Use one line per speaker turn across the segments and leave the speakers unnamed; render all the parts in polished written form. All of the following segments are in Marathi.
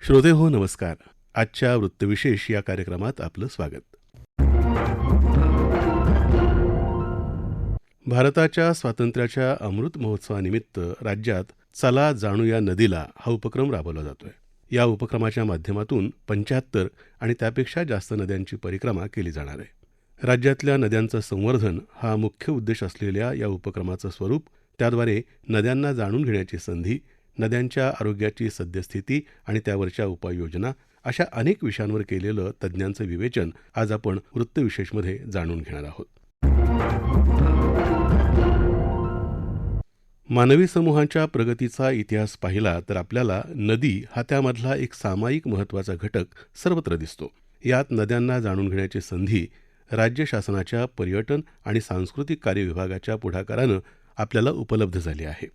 श्रोते हो नमस्कार. आजच्या वृत्तविशेष या कार्यक्रमात आपलं स्वागत. भारताच्या स्वातंत्र्याच्या अमृत महोत्सवानिमित्त राज्यात चला जाणूया नदीला हा उपक्रम राबवला जातोय. या उपक्रमाच्या माध्यमातून 75 आणि त्यापेक्षा जास्त नद्यांची परिक्रमा केली जाणार आहे. राज्यातल्या नद्यांचं संवर्धन हा मुख्य उद्देश असलेल्या या उपक्रमाचं स्वरूप, त्याद्वारे नद्यांना जाणून घेण्याची संधी, नद्यांच्या आरोग्याची सद्यस्थिती आणि त्यावरच्या उपाययोजना अशा अनेक विषयांवर केलेलं तज्ज्ञांचं विवेचन आज आपण वृत्तविशेषमध्ये जाणून घेणार आहोत. मानवी समूहांच्या प्रगतीचा इतिहास पाहिला तर आपल्याला नदी हा त्यामधला एक सामायिक महत्त्वाचा घटक सर्वत्र दिसतो. यात नद्यांना जाणून घेण्याची संधी राज्य शासनाच्या पर्यटन आणि सांस्कृतिक कार्य विभागाच्या पुढाकारानं आपल्याला उपलब्ध झाली आहे.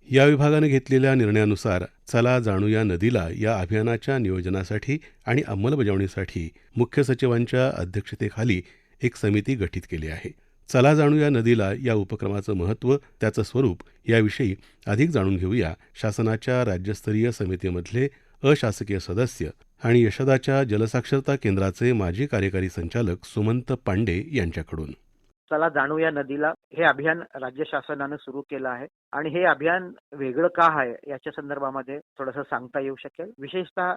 या विभागानं घेतलेल्या निर्णयानुसार चला जाणूया नदीला या अभियानाच्या नियोजनासाठी आणि अंमलबजावणीसाठी मुख्य सचिवांच्या अध्यक्षतेखाली एक समिती गठीत केली आहे. चला जाणूया नदीला या उपक्रमाचं महत्त्व, त्याचं स्वरूप याविषयी अधिक जाणून घेऊया शासनाच्या राज्यस्तरीय समितीमधले अशासकीय सदस्य आणि यशदाच्या जलसाक्षरता केंद्राचे माजी कार्यकारी संचालक सुमंत पांडे यांच्याकडून.
चला जाणूया नदीला हे अभियान राज्य शासनानं सुरू केलं आहे आणि हे अभियान वेगळं का आहे याच्या संदर्भामध्ये थोडंसं सांगता येऊ शकेल. विशेषतः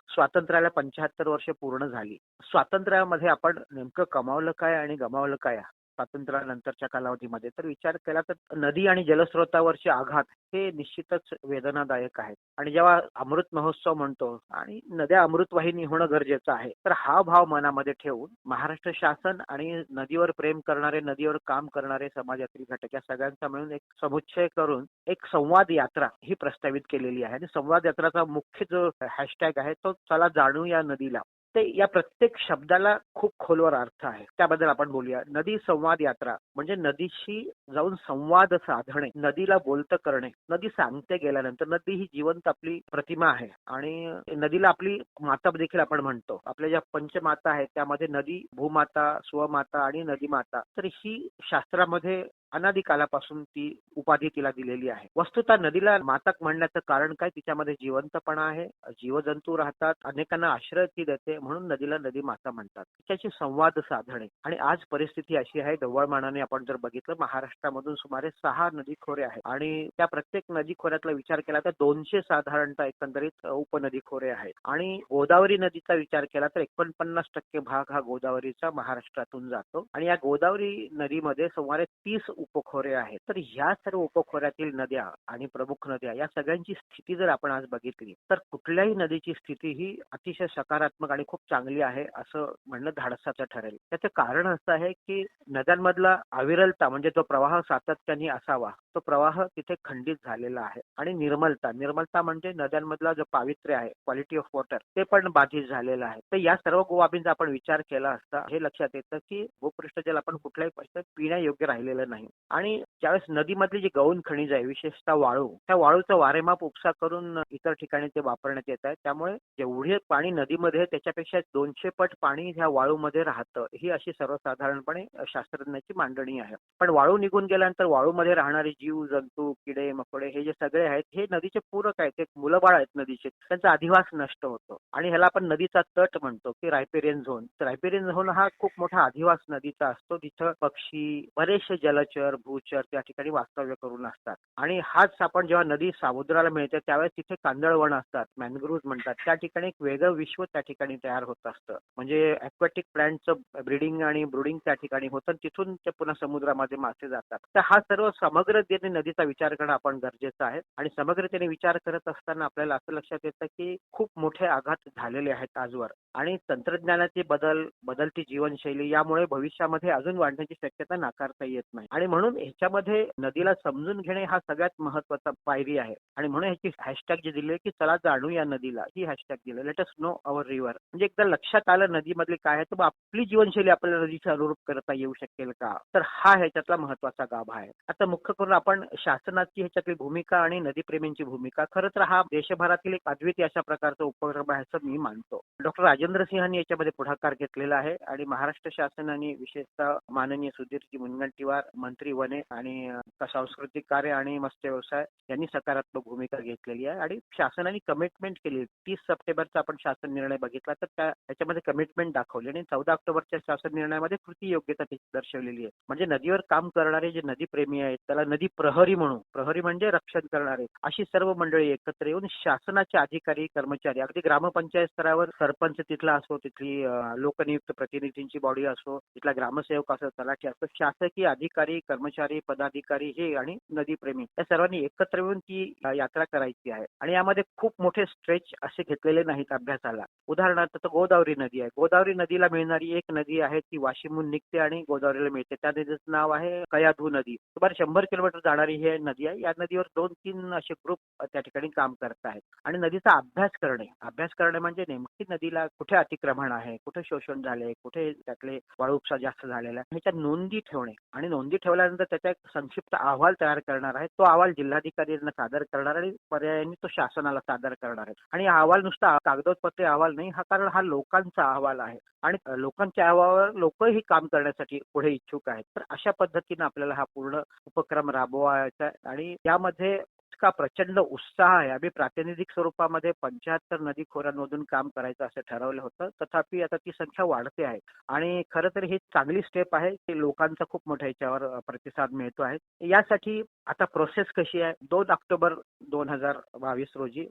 स्वातंत्र्याला 75 वर्ष पूर्ण झाली. स्वातंत्र्यामध्ये आपण नेमकं कमावलं काय आणि गमावलं काय स्वातंत्र्यानंतरच्या कालावधीमध्ये तर विचार केला तर नदी आणि जलस्रोतावरचे आघात हे निश्चितच वेदनादायक आहेत. आणि जेव्हा अमृत महोत्सव म्हणतो आणि नद्या अमृतवाहिनी होणं गरजेचं आहे, तर हा भाव मनामध्ये ठेवून महाराष्ट्र शासन आणि नदीवर प्रेम करणारे, नदीवर काम करणारे समाजातील घटक या सगळ्यांचा मिळून एक समुच्चय करून एक संवाद यात्रा ही प्रस्तावित केलेली आहे. आणि संवाद यात्राचा मुख्य जो हॅशटॅग आहे तो चला जाणूया नदीला. ते या प्रत्येक शब्दाला खूप खोलवर अर्थ आहे, त्याबद्दल आपण बोलूया. नदी संवाद यात्रा म्हणजे नदीशी जाऊन संवाद साधणे, नदीला बोलतं करणे. नदी सांगते गेल्यानंतर नदी ही जिवंत आपली प्रतिमा आहे आणि नदीला आपली माता देखील आपण म्हणतो. आपल्या ज्या पंचमाता आहेत त्यामध्ये नदी, भूमाता, स्वमाता आणि नदीमाता, तर ही शास्त्रामध्ये अनादी कालापासून ती उपाधी तिला दिलेली आहे. वस्तुतः नदीला माता म्हणण्याचं कारण काय, तिच्यामध्ये जिवंतपणा आहे, जीवजंतू राहतात, अनेकांना आश्रय ती देते, म्हणून नदीला नदी माता म्हणतात. तिच्याशी संवाद साधणे. आणि आज परिस्थिती अशी आहे, ढवळमानाने आपण जर बघितलं महाराष्ट्रामधून सुमारे 6 नदीखोरे आहेत आणि त्या प्रत्येक नदीखोऱ्यातला विचार केला तर 200 साधारणतः एकंदरीत उपनदीखोरे आहेत. आणि गोदावरी नदीचा विचार केला तर 49% भाग हा गोदावरीचा महाराष्ट्रातून जातो आणि या गोदावरी नदीमध्ये सुमारे 30 उपखोरे आहेत. तर ह्या सर्व उपखोऱ्यातील नद्या आणि प्रमुख नद्या या सगळ्यांची स्थिती जर आपण आज बघितली तर कुठल्याही नदीची स्थिती ही अतिशय सकारात्मक आणि खूप चांगली आहे असं म्हणणं धाडसाचं ठरेल. त्याचं कारण असं आहे की नद्यांमधला अविरलता म्हणजे जो प्रवाह सातत्याने असावा तो प्रवाह तिथे खंडित झालेला आहे. आणि निर्मलता म्हणजे नद्यांमधला जो पावित्र्य आहे, क्वालिटी ऑफ वॉटर, ते पण बाधित झालेलं आहे. तर या सर्व गोबाबींचा आपण विचार केला असता हे लक्षात येतं की भूपृष्ठजल आपण कुठल्याही परिस्थितीत पिण्यायोग्य राहिलेलं नाही. आणि ज्यावेळेस नदीमधली जी गौण खनिज आहे, विशेषतः वाळू, त्या वाळूचं वारेमाप उपसा करून इतर ठिकाणी ते वापरण्यात येत आहे. त्यामुळे जेवढे पाणी नदीमध्ये त्याच्यापेक्षा 200 पट पाणी ह्या वाळूमध्ये राहतं, ही अशी सर्वसाधारणपणे शास्त्रज्ञाची मांडणी आहे. पण वाळू निघून गेल्यानंतर वाळूमध्ये राहणारे जीव जंतू, किडे मकोडे हे जे सगळे आहेत हे नदीचे पूरक आहेत, ते मुलबाळ आहेत नदीचे, त्यांचा अधिवास नष्ट होतो. आणि ह्याला आपण नदीचा तट म्हणतो की रायपेरियन झोन. तर रायपेरियन झोन हा खूप मोठा अधिवास नदीचा असतो, तिथं पक्षी, बरेचसे जलचर, भूचर त्या ठिकाणी वास्तव्य करून असतात. आणि हाच आपण जेव्हा नदी समुद्राला मिळते त्यावेळेस तिथे कांदळवन असतात, मॅनग्रोव्ह म्हणतात, त्या ठिकाणी एक वेगळं विश्व त्या ठिकाणी तयार होत असतं. म्हणजे ॲक्वॅटिक प्लांटचं ब्रीडिंग आणि ब्रुडिंग त्या ठिकाणी होतं, तिथून ते पुन्हा समुद्रामध्ये मासे जातात. तर हा सर्व समग्रतेने नदीचा विचार करणं आपण गरजेचं आहे. आणि समग्रतेने विचार करत असताना आपल्याला असं लक्षात येतं की खूप मोठे आघात झालेले आहेत आजवर. आणि तंत्रज्ञानाचे बदलती जीवनशैली यामुळे भविष्यामध्ये अजून वाढण्याची शक्यता नाकारता येत नाही. आणि म्हणून ह्याच्यामध्ये नदीला समजून घेणे हा सगळ्यात महत्वाचा पायरी आहे. आणि म्हणून ह्याची हॅशटॅग जे दिले की चला जाणूया नदीला, ही हॅशटॅग दिले, let us know our river. म्हणजे एकदा लक्षात आलं नदीमधले काय आहे तर आपली जीवनशैली आपल्याला नदीच्या अनुरूप करता येऊ शकेल का, तर हा ह्याच्यातला महत्वाचा गाभा आहे. आता मुख्य करून आपण शासनाची ह्याच्यातली भूमिका आणि नदीप्रेमींची भूमिका, खरं तर हा देशभरातील एक अद्वितीय अशा प्रकारचा उपक्रम आहे असं मी मानतो. डॉक्टर राजेंद्र सिंहांनी याच्यामध्ये पुढाकार घेतलेला आहे आणि महाराष्ट्र शासनाने विशेषतः माननीय सुधीरजी मुनगंटीवार राज्यमंत्री वने आणि सांस्कृतिक कार्य आणि मत्स्य व्यवसाय यांनी सकारात्मक भूमिका घेतलेली आहे आणि शासनाने कमिटमेंट केली. 30 सप्टेंबरचा आपण शासन निर्णय बघितला तर त्याच्यामध्ये कमिटमेंट दाखवली आणि 14 ऑक्टोबरच्या शासन निर्णयामध्ये कृती योग्यता दर्शवलेली आहे. म्हणजे नदीवर काम करणारे जे नदीप्रेमी आहेत त्याला नदी प्रहरी म्हणू, प्रहरी म्हणजे रक्षण करणारे, अशी सर्व मंडळी एकत्र येऊन शासनाचे अधिकारी कर्मचारी, अगदी ग्रामपंचायत स्तरावर सरपंच तिथला असो, तिथली लोकनियुक्त प्रतिनिधींची बॉडी असो, तिथला ग्रामसेवक असो, तलाठी असो, शासकीय अधिकारी कर्मचारी पदाधिकारी हे आणि नदीप्रेमी या सर्वांनी एकत्र येऊन ती यात्रा करायची आहे. आणि यामध्ये खूप मोठे स्ट्रेच असे घेतलेले नाहीत अभ्यासाला. उदाहरणार्थ तर गोदावरी नदी आहे. गोदावरी नदीला मिळणारी एक नदी आहे ती वाशिमहून निघते आणि गोदावरीला मिळते. त्या नदीचं नाव आहे कयाधू नदी. सुमारे 100 किलोमीटर जाणारी ही नदी आहे. या नदीवर 2-3 असे ग्रुप त्या ठिकाणी काम करत आहेत. आणि नदीचा अभ्यास करणे म्हणजे नेमकी नदीला कुठे अतिक्रमण आहे, कुठे शोषण झाले, कुठे त्यातले वाळू उपसा जास्त झालेला आहे, ह्याच्या नोंदी ठेवणे आणि नोंदी ठेवल्यानंतर त्याचा एक संक्षिप्त अहवाल तयार करणार आहे. तो अहवाल जिल्हाधिकाऱ्यांना सादर करणार आणि पर्यायाने तो शासनाला सादर करणार आहे. आणि हा अहवाल नुसता कागदोपत्री अहवाल नाही, कारण हा लोकांचा अहवाल आहे आणि लोकांच्या अहवालावर लोकही काम करण्यासाठी पुढे इच्छुक आहेत. तर अशा पद्धतीने आपल्याला हा पूर्ण उपक्रम राबवायचा आणि यामध्ये इतका प्रचंड उत्साह आहे. आम्ही प्रातिनिधिक स्वरूपामध्ये 75 नदी खोऱ्यांमधून काम करायचं असं ठरवलं होतं. तथापि आता ती संख्या वाढते आहे आणि खरं तर ही चांगली स्टेप आहे की लोकांचा खूप मोठ्या याच्यावर प्रतिसाद मिळतो आहे. यासाठी आता प्रोसेस कशी आहे? 2 ऑक्टोबर 2022 रोजी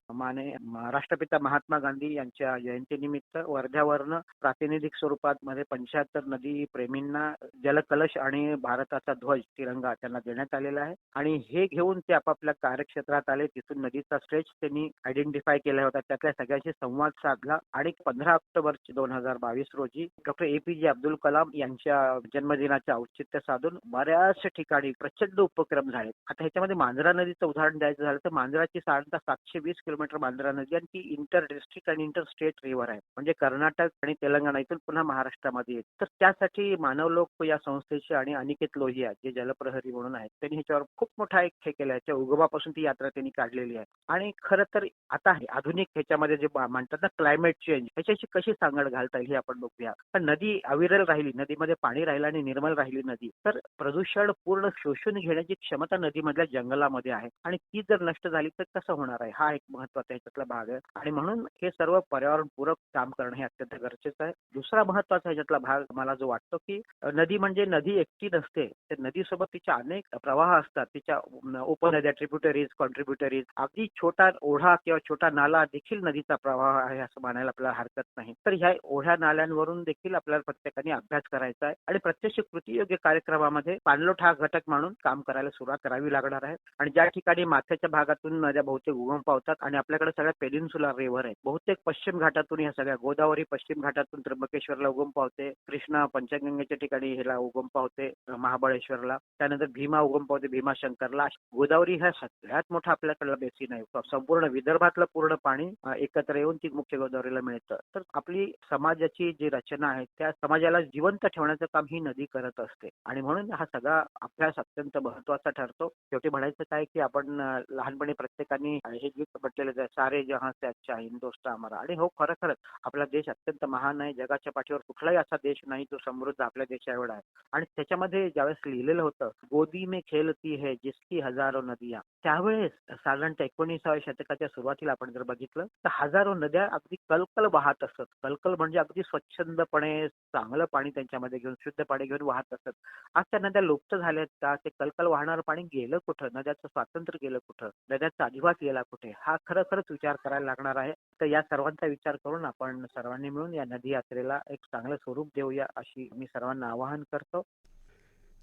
राष्ट्रपिता महात्मा गांधी यांच्या जयंतीनिमित्त वर्ध्यावरनं प्रातिनिधिक स्वरूपात मध्ये 75 नदी प्रेमींना जलकलश आणि भारताचा ध्वज तिरंगा त्यांना देण्यात आलेला आहे आणि हे घेऊन ते आपापल्या कार्यक्षेत्रात आले. तिथून नदीचा स्ट्रेच त्यांनी आयडेंटिफाय केला होता. त्यातल्या सगळ्यांशी संवाद साधला आणि 15 ऑक्टोबर 2022 रोजी डॉक्टर APJ अब्दुल कलाम यांच्या जन्मदिनाचे औचित्य साधून बऱ्याच ठिकाणी प्रचंड उपक्रम झाले. आता ह्याच्यामध्ये मांजरा नदीचं उदाहरण द्यायचं झालं तर मांजराची साधारणतः 720 किलोमीटर मांजरा नदी आणि ती इंटर डिस्ट्रिक्ट आणि इंटर स्टेट रिव्हर आहे. म्हणजे कर्नाटक आणि तेलंगणा इथून पुन्हा महाराष्ट्रामध्ये येते. तर त्यासाठी मानवलोक या संस्थेचे आणि अनिकेत लोहिया जे जलप्रहरी म्हणून आहेत त्यांनी ह्याच्यावर खूप मोठा एक हे केला. याच्या उगमापासून ती यात्रा त्यांनी काढलेली आहे आणि खरं तर आता आधुनिक ह्याच्यामध्ये जे म्हणतात ना क्लायमेट चेंज, ह्याच्याशी कशी सांगड घालता येईल हे आपण बघूया. पण नदी अविरल राहिली, नदीमध्ये पाणी राहिलं आणि निर्मल राहिली नदी, तर प्रदूषण पूर्ण शोषून घेण्याची क्षमता नदीमधल्या जंगलामध्ये आहे आणि ती जर नष्ट झाली तर कसं होणार आहे? हा एक महत्वाचा ह्याच्यातला भाग आहे आणि म्हणून हे सर्व पर्यावरणपूरक काम करणं हे अत्यंत गरजेचं आहे. दुसरा महत्वाचा ह्याच्यातला भाग मला जो वाटतो की नदी म्हणजे नदी एकटी नसते. तर नदीसोबत तिच्या अनेक प्रवाह असतात. तिच्या उपनद्या, ट्रिब्युटरीज, कॉन्ट्रिब्युटरीज, अगदी छोटा ओढा किंवा छोटा नाला देखील नदीचा प्रवाह आहे असं म्हणायला आपल्याला हरकत नाही. तर ह्या ओढ्या नाल्यांवरून देखील आपल्याला प्रत्येकाने अभ्यास करायचा आहे आणि प्रत्यक्ष कृतीयोग्य कार्यक्रमामध्ये पाणलोट हा घटक म्हणून काम करायला सुरुवात करावी लागणार आहे. आणि ज्या ठिकाणी माथ्याच्या भागातून नद्या बहुतेक उगम पावतात आणि आपल्याकडे सगळ्या पेनिन्सुलर रिव्हर आहेत, बहुतेक पश्चिम घाटातून ह्या सगळ्या गोदावरी पश्चिम घाटातून त्र्यंबकेश्वरला उगम पावते, कृष्णा पंचगंगेच्या ठिकाणी ह्याला उगम पावते महाबळेश्वरला, त्यानंतर भीमा उगम पावते भीमाशंकरला. गोदावरी हा सगळ्यात मोठा आपल्याकडला बेसिन आहे. संपूर्ण विदर्भातलं पूर्ण पाणी एकत्र येऊन ती मुख्य गोदावरीला मिळतं. तर आपली समाजाची जी रचना आहे त्या समाजाला जिवंत ठेवण्याचं काम ही नदी करत असते आणि म्हणून हा सगळा अभ्यास अत्यंत महत्वाचा ठरतो. शेवटी म्हणायचं काय की आपण लहानपणी प्रत्येकाने हे गीत म्हटलेलं आहे, सारे जहां से अच्छा हिंदुस्तान हमारा. आणि हो खरंच आपला देश अत्यंत महान आहे. जगाच्या पाठीवर कुठलाही असा देश नाही जो समृद्ध आपल्या देशा एवढा आहे. आणि त्याच्यामध्ये ज्यावेळेस लिहिलेलं होतं गोदी में खेलती है जिसकी हजारो नदियां, त्यावेळेस साधारणतः 19व्या शतकाच्या सुरुवातीला आपण जर बघितलं तर हजारो नद्या अगदी कलकल वाहत असत. कलकल म्हणजे अगदी स्वच्छंदपणे चांगलं पाणी त्यांच्यामध्ये घेऊन शुद्ध पाणी घेऊन वाहत असत. आज त्या नद्या लुप्त झाल्यात का? ते कलकल वाहणारं पाणी गेलं कुठं? नद्याचं स्वातंत्र्य गेलं कुठं? नद्याचा अधिवास गेला कुठे? हा खरंच विचार करायला लागणार आहे. तर या सर्वांचा विचार करून आपण सर्वांनी मिळून या नदी यात्रेला एक चांगलं स्वरूप देऊया अशी मी सर्वांना आवाहन करतो.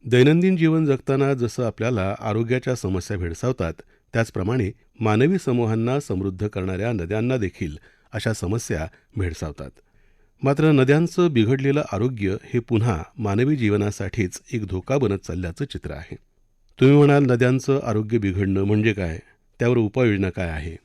दैनंदिन जीवन जगताना जसं आपल्याला आरोग्याच्या समस्या भेडसावतात, त्याचप्रमाणे मानवी समूहांना समृद्ध करणाऱ्या नद्यांना देखील अशा समस्या भेडसावतात. मात्र नद्यांचं बिघडलेलं आरोग्य हे पुन्हा मानवी जीवनासाठीच एक धोका बनत चालल्याचं चित्र आहे. तुम्ही म्हणाल, नद्यांचं आरोग्य बिघडणं म्हणजे काय? त्यावर उपाययोजना काय आहे?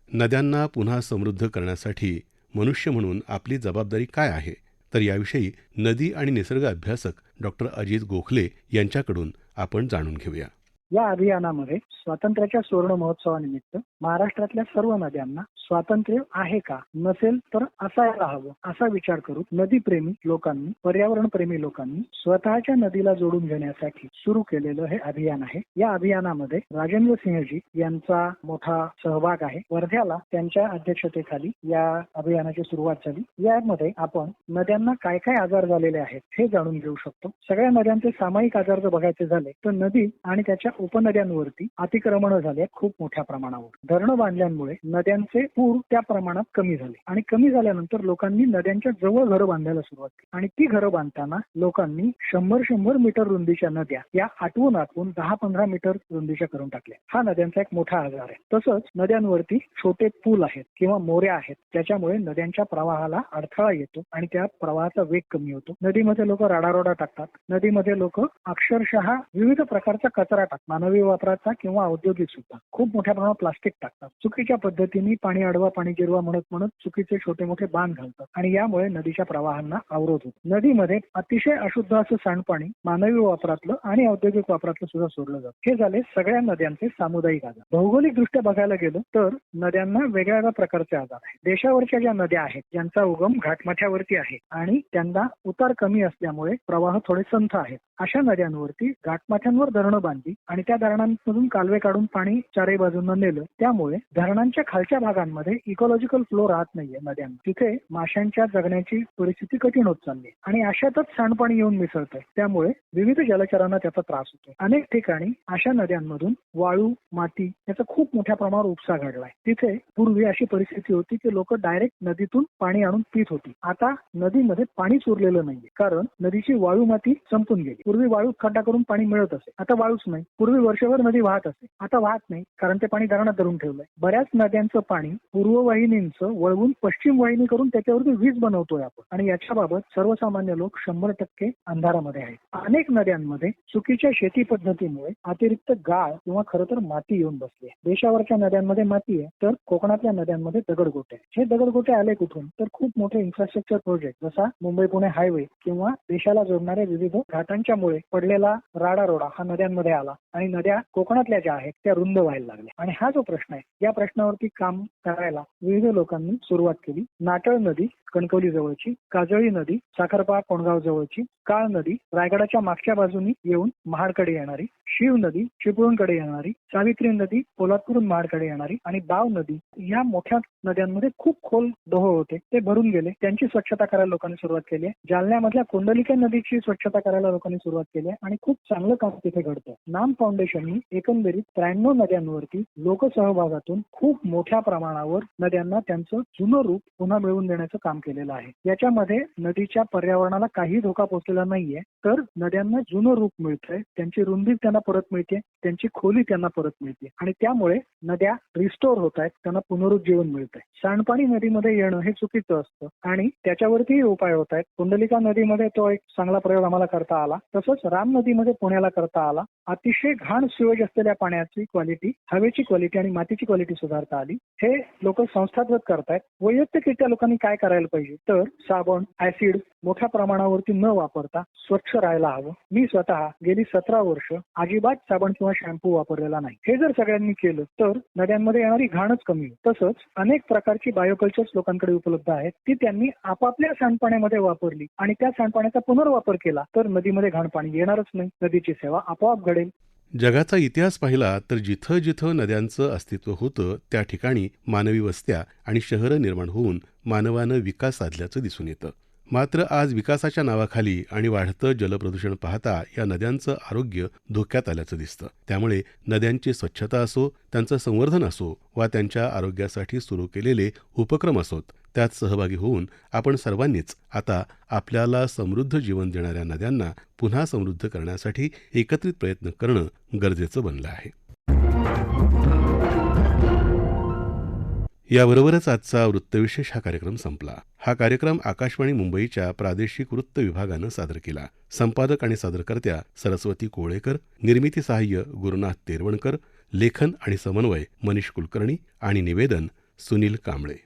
नद्यांना पुन्हा समृद्ध करण्यासाठी मनुष्य म्हणून आपली जबाबदारी काय आहे? तर याविषयी नदी आणि निसर्ग अभ्यासक डॉक्टर अजित गोखले यांच्याकडून आपण जाणून घेऊया.
या अभियानामध्ये स्वातंत्र्याच्या सुवर्ण महोत्सवानिमित्त महाराष्ट्रातल्या सर्व नद्यांना स्वातंत्र्य आहे का, नसेल तर असायला हवं असा विचार करून नदीप्रेमी लोकांनी, पर्यावरणप्रेमी लोकांनी स्वतःच्या नदीला जोडून घेण्यासाठी सुरू केलेलं हे अभियान आहे. या अभियानामध्ये राजेंद्र सिंहजी यांचा मोठा सहभाग आहे. वर्ध्याला त्यांच्या अध्यक्षतेखाली या अभियानाची सुरुवात झाली. यामध्ये आपण नद्यांना काय काय आजार झालेले आहेत हे जाणून घेऊ शकतो. सगळ्या नद्यांचे सामायिक आजार जर बघायचे झाले तर नदी आणि त्याच्या उपनद्यांवरती अतिक्रमण झाले खूप मोठ्या प्रमाणावर. धरणं बांधल्यामुळे नद्यांचे पूर त्या प्रमाणात कमी झाले आणि कमी झाल्यानंतर लोकांनी नद्यांच्या जवळ घरं बांधायला सुरुवात केली आणि ती घरं बांधताना लोकांनी 100 मीटर रुंदीच्या नद्या या आटवून 10-15 मीटर रुंदीच्या करून टाकल्या. हा नद्यांचा एक मोठा आजार आहे. तसंच नद्यांवरती छोटे पूल आहेत किंवा मोऱ्या आहेत, त्याच्यामुळे नद्यांच्या प्रवाहाला अडथळा येतो आणि त्या प्रवाहाचा वेग कमी होतो. नदीमध्ये लोक राडारोडा टाकतात. नदीमध्ये लोक अक्षरशः विविध प्रकारचा कचरा टाकतात, मानवी वापराचा किंवा औद्योगिक सुद्धा. खूप मोठ्या प्रमाणात प्लास्टिक टाकतात. चुकीच्या पद्धतीने पाणी अडवा पाणी जिरवा म्हणत चुकीचे छोटे मोठे बांध घालतात आणि यामुळे नदीच्या प्रवाहांना अवरोध होतो. नदीमध्ये अतिशय अशुद्ध असं सांडपाणी मानवी वापरातलं आणि औद्योगिक वापरातलं सुद्धा सोडलं जातं. हे झाले सगळ्या नद्यांचे सामुदायिक आजार. भौगोलिक दृष्ट्या बघायला गेलं तर नद्यांना वेगवेगळ्या प्रकारचे आजार आहेत. देशावरच्या ज्या नद्या आहेत ज्यांचा उगम घाटमाथ्यावरती आहे आणि त्यांना उतार कमी असल्यामुळे प्रवाह थोडे संथ आहेत, अशा नद्यांवरती घाटमाथ्यांवर धरणं बांधली आणि त्या धरणांमधून कालवे काढून पाणी चारही बाजूंना नेलं. त्यामुळे धरणांच्या खालच्या भागांमध्ये इकॉलॉजिकल फ्लो राहत नाहीये नद्यांना. तिथे माशांच्या जगण्याची परिस्थिती कठीण होत चालली आणि अशातच सांडपाणी येऊन मिसळतंय. त्यामुळे विविध जलचरांना त्याचा त्रास होतो. अनेक ठिकाणी अशा नद्यांमधून वाळू, माती याचा खूप मोठ्या प्रमाणावर उपसा घडलाय. तिथे पूर्वी अशी परिस्थिती होती की लोक डायरेक्ट नदीतून पाणी आणून पित होती. आता नदीमध्ये पाणीच उरलेलं नाहीये, कारण नदीची वाळू माती संपून गेली. पूर्वी वाळू खड्डा करून पाणी मिळत असे, आता वाळूच नाही. पूर्वी वर्षभर नदी वाहत असे, आता वाहत नाही, कारण ते पाणी धरणात धरून ठेवलंय. बऱ्याच नद्यांचं पाणी पूर्व वाहिनींचं वळवून पश्चिम वाहिनी करून त्याच्यावरती वीज बनवतोय आपण आणि याच्याबाबत सर्वसामान्य लोक 100% अंधारामध्ये आहेत. अनेक नद्यांमध्ये चुकीच्या शेती पद्धतीमुळे अतिरिक्त गाळ किंवा खरं तर माती येऊन बसली आहे. देशावरच्या नद्यांमध्ये माती आहे तर कोकणातल्या नद्यांमध्ये दगडगोटे. हे दगडगोटे आले कुठून तर खूप मोठे इन्फ्रास्ट्रक्चर प्रोजेक्ट जसा मुंबई पुणे हायवे किंवा देशाला जोडणाऱ्या विविध घाटांच्यामुळे पडलेला राडारोडा हा नद्यांमध्ये आला आणि नद्या कोकणातल्या ज्या आहेत त्या रुंद व्हायला लागल्या. आणि हा जो प्रश्न आहे या प्रश्नावरती काम करायला विविध लोकांनी सुरुवात केली. नाटळ नदी कणकवली जवळची, काजळी नदी साखरपा कोंडगाव जवळची, काळ नदी रायगडाच्या मागच्या बाजूनी येऊन महाडकडे येणारी, शिव नदी चिपळूणकडे येणारी, सावित्री नदी पोलादपूरून महाडकडे येणारी आणि बाव नदी या मोठ्या नद्यांमध्ये खूप खोल डोह होते, ते भरून गेले. त्यांची स्वच्छता करायला लोकांनी सुरुवात केली आहे. जालन्यामधल्या कुंडलिका नदीची स्वच्छता करायला लोकांनी सुरुवात केली आहे आणि खूप चांगलं काम तिथे घडतं. नाम फाउंडेशननी एकंदरीत 93 नद्यांवरती लोकसहभागातून खूप मोठ्या प्रमाणावर नद्यांना त्यांचं जुनं रूप पुन्हा मिळवून देण्याचं काम केलेलं आहे. याच्यामध्ये नदीच्या पर्यावरणाला काही धोका पोहोचलेला नाहीये, तर नद्यांना जुनं रूप मिळतंय, त्यांची रुंदी त्यांना परत मिळते, त्यांची खोली त्यांना परत मिळते आणि त्यामुळे नद्या रिस्टोर होत आहेत, त्यांना पुनरुज्जीवन मिळतंय. सांडपाणी नदीमध्ये येणं हे चुकीचं असतं आणि त्याच्यावरतीही उपाय होत आहेत. कुंडलिका नदीमध्ये तो एक चांगला प्रयोग आम्हाला करता आला. तसंच राम नदीमध्ये पुण्याला करता आला. अतिशय घाण सिवेज असलेल्या पाण्याची क्वालिटी, हवेची क्वालिटी आणि मातीची क्वालिटी सुधारता आली. हे लोक संस्थागत करतायत. वैयक्तिकरित्या लोकांनी काय करायला पाहिजे तर साबण, ऍसिड मोठ्या प्रमाणावरती न वापरता स्वच्छ राहायला हवं. मी स्वतः गेली 17 वर्ष अजिबात साबण किंवा शॅम्पू वापरलेला नाही. हे जर सगळ्यांनी केलं तर नद्यांमध्ये येणारी घाणच कमी होईल. तसंच अनेक प्रकारची बायोकल्चर्स लोकांकडे उपलब्ध आहेत, ती त्यांनी आपापल्या सांडपाण्यामध्ये वापरली आणि त्या सांडपाण्याचा पुनर्वापर केला तर नदीमध्ये घाण पाणी येणारच नाही. नदीची सेवा आपोआप घडेल.
जगाचा इतिहास पाहिला तर जिथं जिथं नद्यांचं अस्तित्व होतं त्या ठिकाणी मानवी वस्त्या आणि शहरं निर्माण होऊन मानवानं विकास साधल्याचं दिसून येतं. मात्र आज विकासाच्या नावाखाली आणि वाढतं जलप्रदूषण पाहता या नद्यांचं आरोग्य धोक्यात आल्याचं दिसतं. त्यामुळे नद्यांची स्वच्छता असो, त्यांचं संवर्धन असो वा त्यांच्या आरोग्यासाठी सुरू केलेले उपक्रम असोत, त्यात सहभागी होऊन आपण सर्वांनीच आता आपल्याला समृद्ध जीवन देणाऱ्या नद्यांना पुन्हा समृद्ध करण्यासाठी एकत्रित प्रयत्न करणं गरजेचं बनलं आहे. याबरोबरच आजचा वृत्तविशेष हा कार्यक्रम संपला. हा कार्यक्रम आकाशवाणी मुंबईच्या प्रादेशिक वृत्त विभागानं सादर केला. संपादक आणि सादरकर्त्या सरस्वती कोळेकर, निर्मिती सहाय्य गुरुनाथ तेरवणकर, लेखन आणि समन्वय मनीष कुलकर्णी आणि निवेदन सुनील कांबळे.